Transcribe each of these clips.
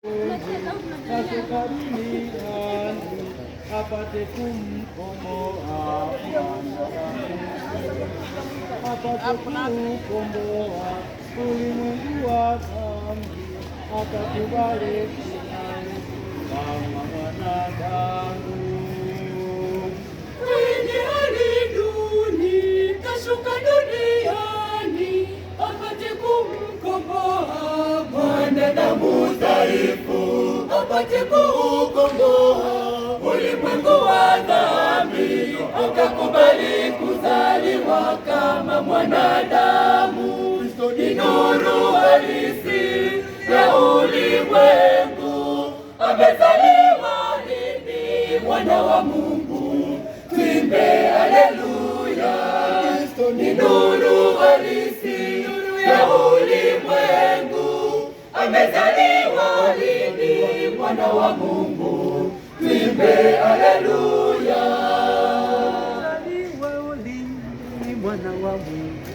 Kashuka duniani apate kumkomboa ulimwengu wa dhambi, akatubariki kama mwanadamu. Mwenye hali duni kashuka duniani apate kumkomboa mwanadamu dhaifu, apate kuukomboa ulimwengu wa dhambi, akakubali kuzaliwa kama mwanadamu. Ni nuru halisi ya ulimwengu, amezaliwa lini mwana wa Mungu, tuimbe haleluya. Ni nuru halisi ya ulimwengu, amezaliwa lini mwana wa Mungu, tuimbe haleluya. Mwana wa Mungu,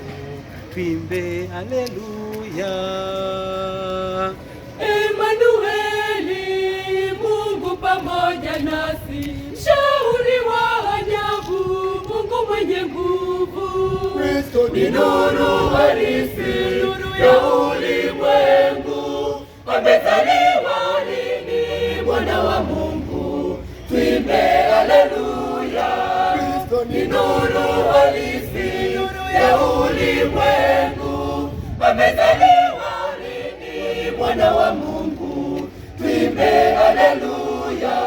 tuimbe haleluya. Emanueli, Mungu pamoja nasi, shauri wa ajabu, Mungu mwenye nguvu. Kristo ni nuru halisi ya ulimwengu, amezaliwa lini mwana wa Mungu, tuimbe haleluya. Ni nuru halisi ya ulimwengu, amezaliwa lini mwana wa Mungu, tuimbe haleluya.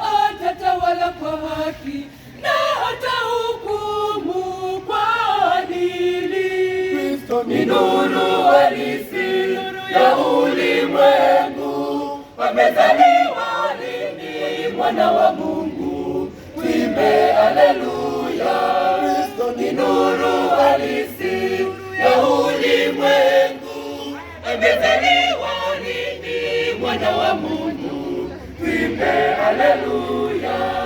Atatawala kwa haki na atahukumu kwa adili. Ni nuru halisi ya ulimwengu, amezaliwa lini mwana wa Mungu, tuimbe haleluya. Ni nuru halisi ya ulimwengu, amezaliwa lini mwana wa Mungu, tuimbe haleluya.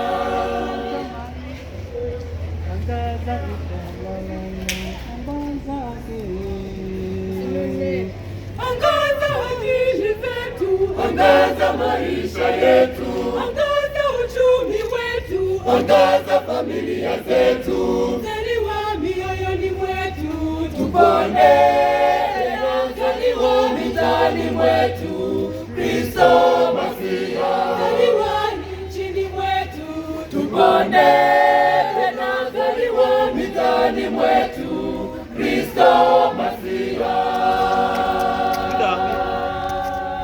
Angaza akili zetu, angaza maisha yetu, angaza uchumi wetu, angaza familia zetu, zaliwa mioyoni mwetu, tupone. Zaliwa mitaani mwetu, Kristo Masiha, zaliwa nchini mwetu, tupone.